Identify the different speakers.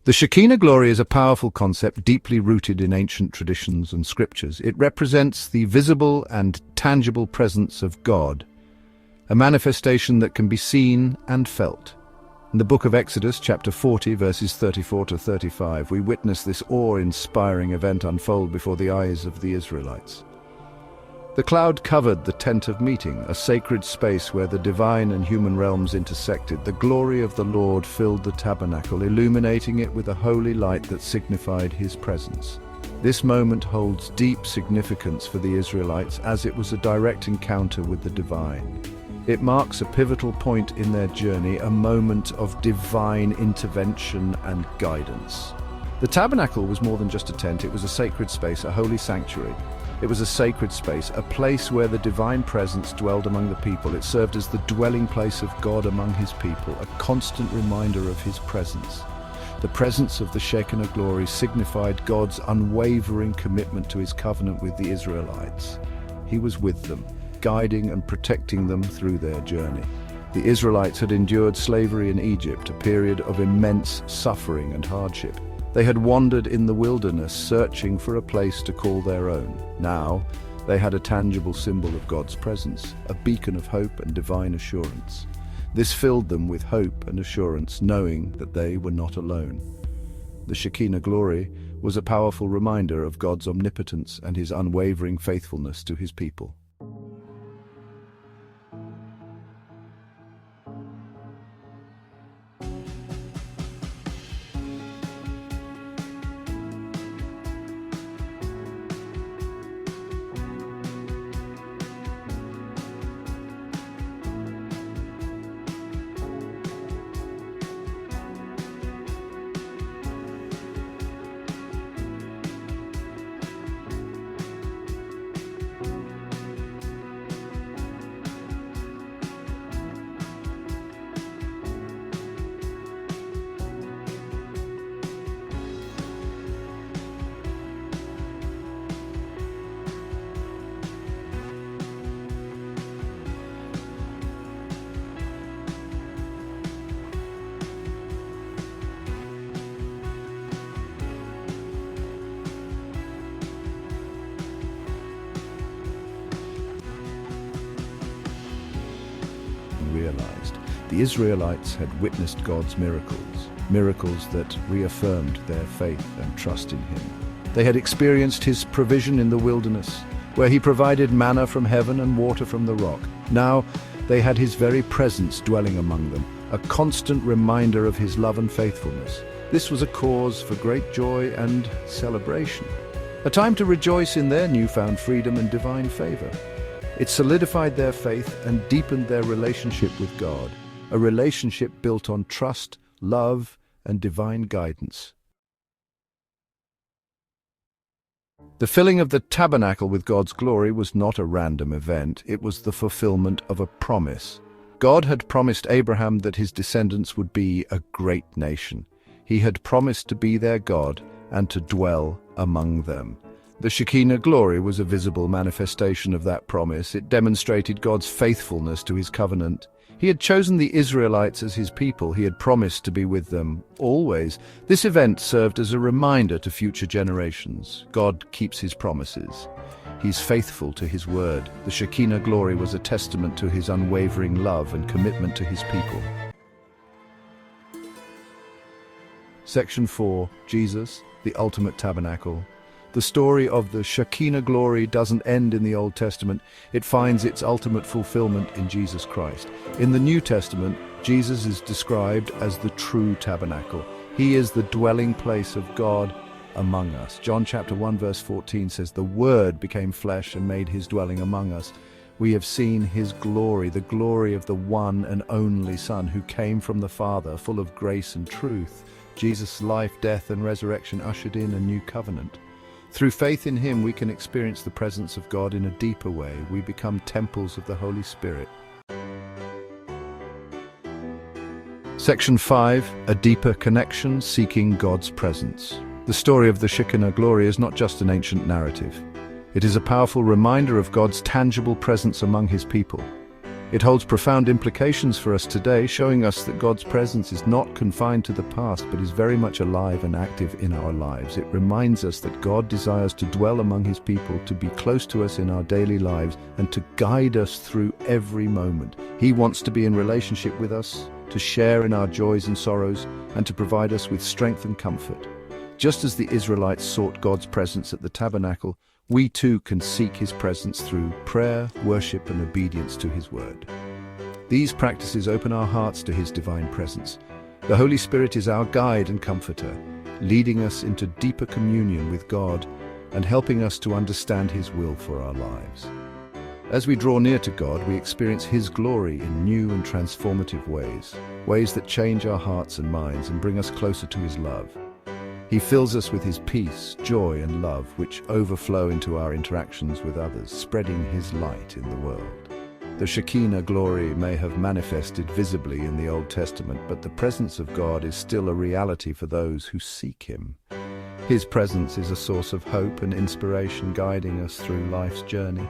Speaker 1: The Shekinah glory is a powerful concept deeply rooted in ancient traditions and scriptures. It represents the visible and tangible presence of God, a manifestation that can be seen and felt. In the book of Exodus, chapter 40, verses 34 to 35, we witness this awe-inspiring event unfold before the eyes of the Israelites. The cloud covered the tent of meeting, a sacred space where the divine and human realms intersected. The glory of the Lord filled the tabernacle, illuminating it with a holy light that signified his presence. This moment holds deep significance for the Israelites as it was a direct encounter with the divine. It marks a pivotal point in their journey, a moment of divine intervention and guidance. The tabernacle was more than just a tent. It was a sacred space, a holy sanctuary. It was a sacred space, a place where the divine presence dwelled among the people. It served as the dwelling place of God among his people, a constant reminder of his presence. The presence of the Shekinah glory signified God's unwavering commitment to his covenant with the Israelites. He was with them, guiding and protecting them through their journey. The Israelites had endured slavery in Egypt, a period of immense suffering and hardship. They had wandered in the wilderness, searching for a place to call their own. Now, they had a tangible symbol of God's presence, a beacon of hope and divine assurance. This filled them with hope and assurance, knowing that they were not alone. The Shekinah glory was a powerful reminder of God's omnipotence and his unwavering faithfulness to his people. Realized the Israelites had witnessed God's miracles that reaffirmed their faith and trust in him. They had experienced his provision in the wilderness, where he provided manna from heaven and water from the rock. Now they had his very presence dwelling among them, a constant reminder of his love and faithfulness. This was a cause for great joy and celebration, a time to rejoice in their newfound freedom and divine favor. It solidified their faith and deepened their relationship with God, a relationship built on trust, love, and divine guidance. The filling of the tabernacle with God's glory was not a random event. It was the fulfillment of a promise. God had promised Abraham that his descendants would be a great nation. He had promised to be their God and to dwell among them. The Shekinah glory was a visible manifestation of that promise. It demonstrated God's faithfulness to his covenant. He had chosen the Israelites as his people. He had promised to be with them always. This event served as a reminder to future generations. God keeps his promises. He's faithful to his word. The Shekinah glory was a testament to his unwavering love and commitment to his people. Section 4. Jesus, the ultimate tabernacle. The story of the Shekinah glory doesn't end in the Old Testament. It finds its ultimate fulfillment in Jesus Christ. In the New Testament, Jesus is described as the true tabernacle. He is the dwelling place of God among us. John chapter 1 verse 14 says, "The Word became flesh and made his dwelling among us. We have seen his glory, the glory of the one and only Son who came from the Father, full of grace and truth." Jesus' life, death, and resurrection ushered in a new covenant. Through faith in him, we can experience the presence of God in a deeper way. We become temples of the Holy Spirit. Section 5. A deeper connection, seeking God's presence. The story of the Shekinah glory is not just an ancient narrative. It is a powerful reminder of God's tangible presence among his people. It holds profound implications for us today, showing us that God's presence is not confined to the past, but is very much alive and active in our lives. It reminds us that God desires to dwell among His people, to be close to us in our daily lives, and to guide us through every moment. He wants to be in relationship with us, to share in our joys and sorrows, and to provide us with strength and comfort. Just as the Israelites sought God's presence at the tabernacle, we too can seek His presence through prayer, worship, and obedience to His word. These practices open our hearts to His divine presence. The Holy Spirit is our guide and comforter, leading us into deeper communion with God and helping us to understand His will for our lives. As we draw near to God, we experience His glory in new and transformative ways that change our hearts and minds and bring us closer to His love. He fills us with His peace, joy, and love, which overflow into our interactions with others, spreading His light in the world. The Shekinah glory may have manifested visibly in the Old Testament, but the presence of God is still a reality for those who seek Him. His presence is a source of hope and inspiration, guiding us through life's journey.